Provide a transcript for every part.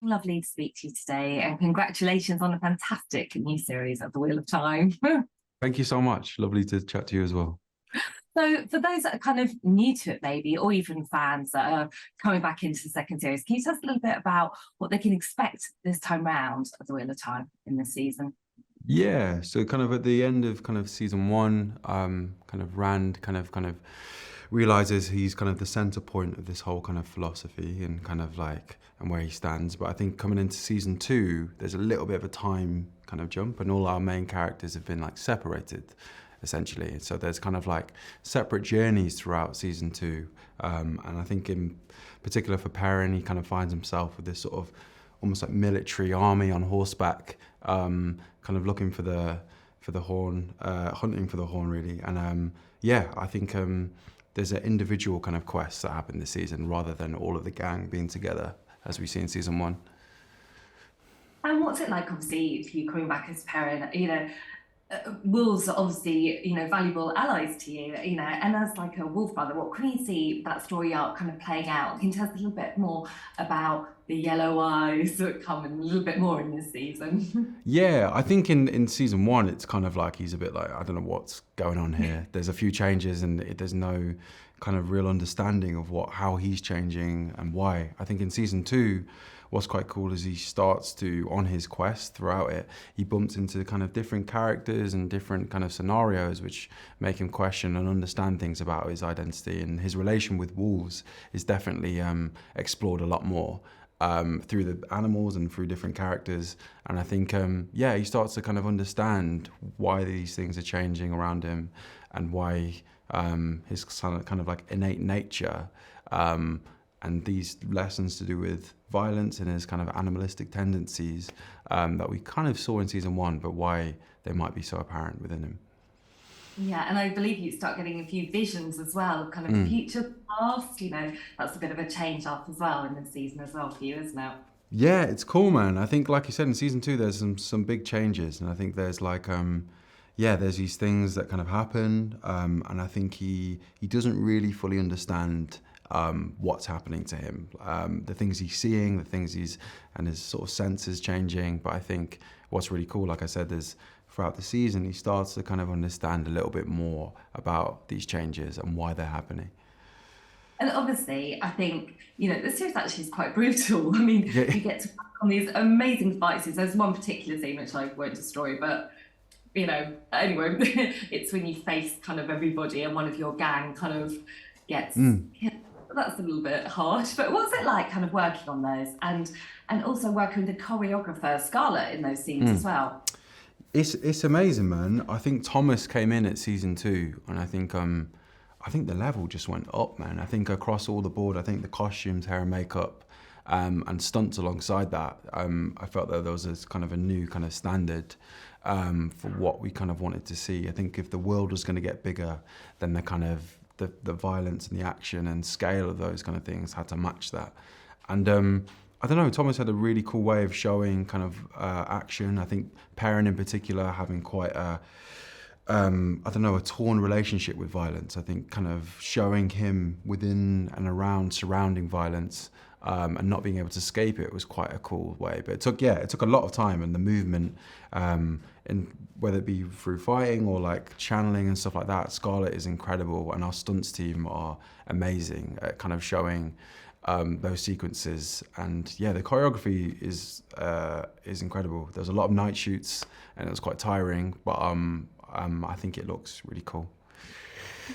Lovely to speak to you today, and congratulations on a fantastic new series of The Wheel of Time. Thank you so much. Lovely to chat to you as well. So, for those that are kind of new to it, maybe, or even fans that are coming back into the second series, can you tell us a little bit about what they can expect this time round of The Wheel of Time in this season? Yeah, so kind of at the end of kind of season one, kind of Rand kind of realizes he's kind of the center point of this whole kind of philosophy and kind of like and where he stands. But I think coming into season two, there's a little bit of a time kind of jump, and all our main characters have been like separated, essentially. So there's kind of like separate journeys throughout season two, and I think in particular for Perrin, he kind of finds himself with this sort of almost like military army on horseback, kind of looking for the horn, hunting for the horn really. And yeah, I think there's an individual kind of quest that happened this season rather than all of the gang being together as we see in season one. And what's it like, obviously, for you coming back as Perrin? Wolves are obviously, valuable allies to you, and as like a wolf brother, what can you see that story arc kind of playing out? Can you tell us a little bit more about the yellow eyes that come in a little bit more in this season? Yeah, I think in season one, it's kind of like he's a bit like, I don't know what's going on here. There's a few changes and there's no kind of real understanding of how he's changing and why. I think in season two, what's quite cool is he starts to, on his quest throughout it, he bumps into kind of different characters and different kind of scenarios which make him question and understand things about his identity, and his relation with wolves is definitely explored a lot more through the animals and through different characters. And I think, yeah, he starts to kind of understand why these things are changing around him and why his kind of like innate nature and these lessons to do with violence and his kind of animalistic tendencies that we kind of saw in season one, but why they might be so apparent within him. Yeah, and I believe you start getting a few visions as well, kind of future, past. That's a bit of a change up as well in this season as well for you, isn't it? Yeah, it's cool, man. I think, like you said, in season two, there's some big changes, and I think there's like, yeah, there's these things that kind of happen, and I think he doesn't really fully understand what's happening to him, the things he's seeing, and his sort of senses changing. But I think what's really cool, like I said, is throughout the season, he starts to kind of understand a little bit more about these changes and why they're happening. And obviously, I think, the series actually is quite brutal. I mean, Yeah. you get to work on these amazing fight scenes. There's one particular scene which I won't destroy, but, anyway, it's when you face kind of everybody and one of your gang kind of gets hit. That's a little bit harsh, but what's it like kind of working on those and also working with the choreographer Scarlett in those scenes as well? It's amazing, man. I think Thomas came in at season two, and I think the level just went up, man. I think across all the board, I think the costumes, hair and makeup, and stunts alongside that, I felt that there was a kind of a new kind of standard for what we kind of wanted to see. I think if the world was going to get bigger, then the kind of the violence and the action and scale of those kind of things had to match that. And I don't know, Thomas had a really cool way of showing kind of action. I think Perrin in particular having quite I don't know, a torn relationship with violence. I think kind of showing him within and around surrounding violence and not being able to escape it was quite a cool way. But it took a lot of time, and the movement, in whether it be through fighting or like channeling and stuff like that. Scarlett is incredible, and our stunts team are amazing at kind of showing those sequences. And yeah, the choreography is incredible. There's a lot of night shoots, and it was quite tiring, but I think it looks really cool.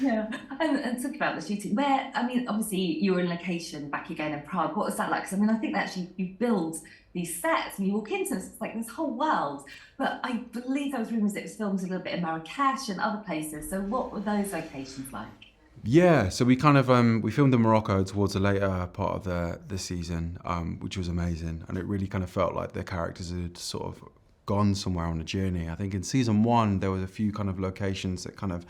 Yeah, and talk about the shooting. I mean, obviously you were in location back again in Prague. What was that like? Because I mean, I think that actually you build these sets and you walk into this, it's like this whole world. But I believe there was rumours that it was filmed a little bit in Marrakesh and other places. So what were those locations like? Yeah, so we kind of we filmed in Morocco towards the later part of the season, which was amazing, and it really kind of felt like the characters had sort of gone somewhere on a journey. I think in season one there was a few kind of locations that kind of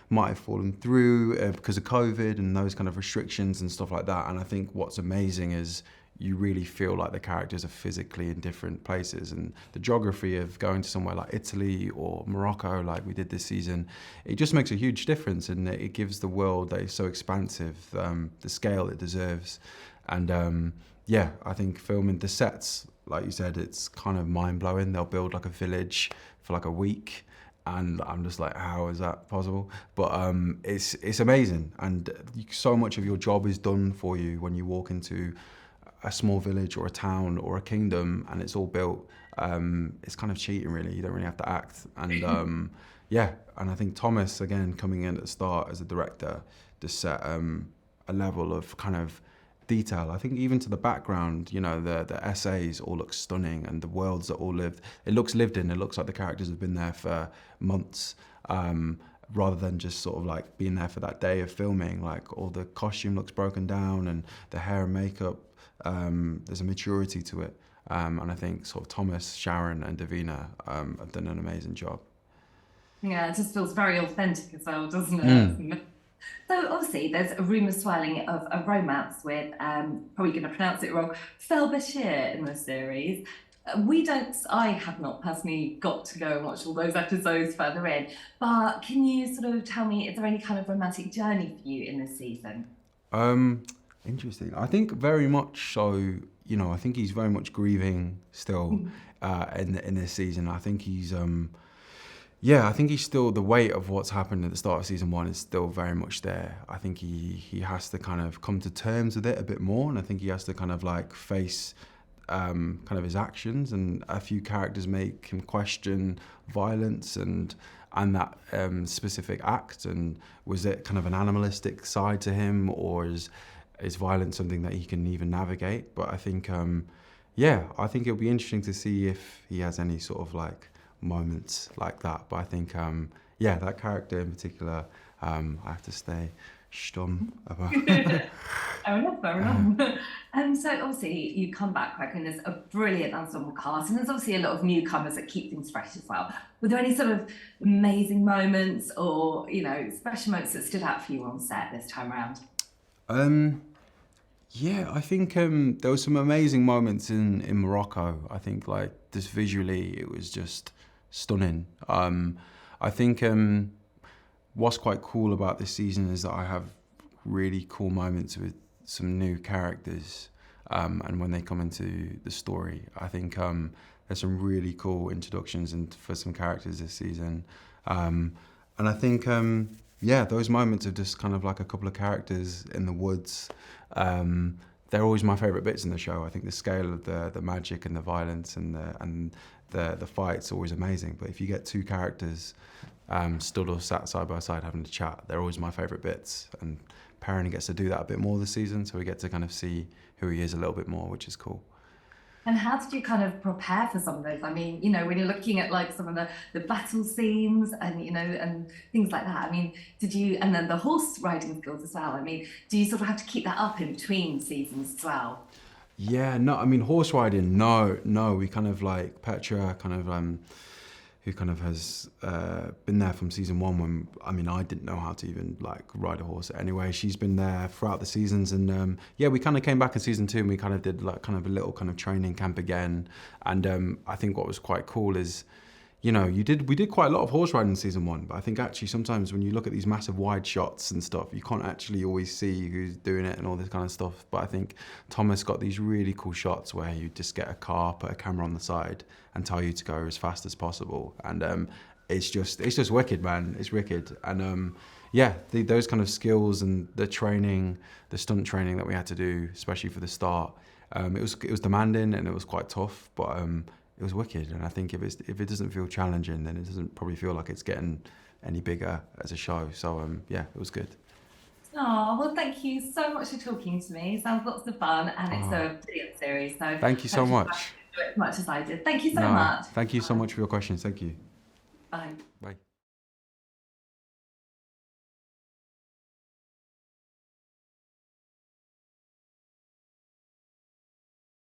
might have fallen through because of COVID and those kind of restrictions and stuff like that. And I think what's amazing is you really feel like the characters are physically in different places, and the geography of going to somewhere like Italy or Morocco like we did this season, it just makes a huge difference, and it gives the world that is so expansive the scale it deserves. And yeah, I think filming the sets, like you said, it's kind of mind blowing. They'll build like a village for like a week, and I'm just like, how is that possible? But it's amazing, and so much of your job is done for you when you walk into a small village or a town or a kingdom, and it's all built. It's kind of cheating, really. You don't really have to act, and yeah. And I think Thomas, again, coming in at the start as a director, just set a level of kind of detail. I think even to the background, you know, the essays all look stunning, and the worlds that all lived. It looks lived in. It looks like the characters have been there for months, rather than just sort of like being there for that day of filming. Like all the costume looks broken down, and the hair and makeup. There's a maturity to it, and I think sort of Thomas, Sharon, and Davina have done an amazing job. Yeah, it just feels very authentic as well, doesn't it? So obviously there's a rumour swirling of a romance with, probably going to pronounce it wrong, Fel Bashir in the series. I have not personally got to go and watch all those episodes further in, but can you sort of tell me, is there any kind of romantic journey for you in this season? Interesting. I think very much so. You know, I think he's very much grieving still in this season. I think he's yeah, I think he's still, the weight of what's happened at the start of season one is still very much there. I think he has to kind of come to terms with it a bit more, and I think he has to kind of like face kind of his actions, and a few characters make him question violence and that specific act, and was it kind of an animalistic side to him, or is violence something that he can even navigate? But I think yeah, I think it'll be interesting to see if he has any sort of like moments like that. But I think yeah, that character in particular, I have to stay stumm about. Fair enough, fair enough. And so obviously you come back quick, and there's a brilliant ensemble cast, and there's obviously a lot of newcomers that keep things fresh as well. Were there any sort of amazing moments, or you know, special moments that stood out for you on set this time around? Yeah, I think there were some amazing moments in Morocco. I think like just visually it was just stunning. I think what's quite cool about this season is that I have really cool moments with some new characters, and when they come into the story, I think there's some really cool introductions for some characters this season, and I think yeah, those moments of just kind of like a couple of characters in the woods, they're always my favourite bits in the show. I think the scale of the magic and the violence and the fight's always amazing. But if you get two characters stood or sat side by side having a chat, they're always my favourite bits. And Perrin gets to do that a bit more this season, so we get to kind of see who he is a little bit more, which is cool. And how did you kind of prepare for some of those? I mean, you know, when you're looking at like some of the battle scenes and, you know, and things like that, I mean, and then the horse riding skills as well. I mean, do you sort of have to keep that up in between seasons as well? Yeah, no, I mean, horse riding, no, we kind of like Petra kind of, who kind of has been there from season one when, I mean, I didn't know how to even like ride a horse anyway. She's been there throughout the seasons, and yeah, we kind of came back in season two and we kind of did like kind of a little kind of training camp again. And I think what was quite cool is, you know, we did quite a lot of horse riding in season one, but I think actually sometimes when you look at these massive wide shots and stuff, you can't actually always see who's doing it and all this kind of stuff. But I think Thomas got these really cool shots where you just get a car, put a camera on the side and tell you to go as fast as possible. And it's just wicked, man. It's wicked. And yeah, those kind of skills and the training, the stunt training that we had to do, especially for the start, it was demanding and it was quite tough, but it was wicked. And I think if it doesn't feel challenging, then it doesn't probably feel like it's getting any bigger as a show. So yeah, it was good. Oh, well, thank you so much for talking to me. Sounds lots of fun, and it's a brilliant series. So Thank you so much. Enjoy it as much as I did. Thank you so No, much. thank you so much for your questions. Thank you. Bye. Bye.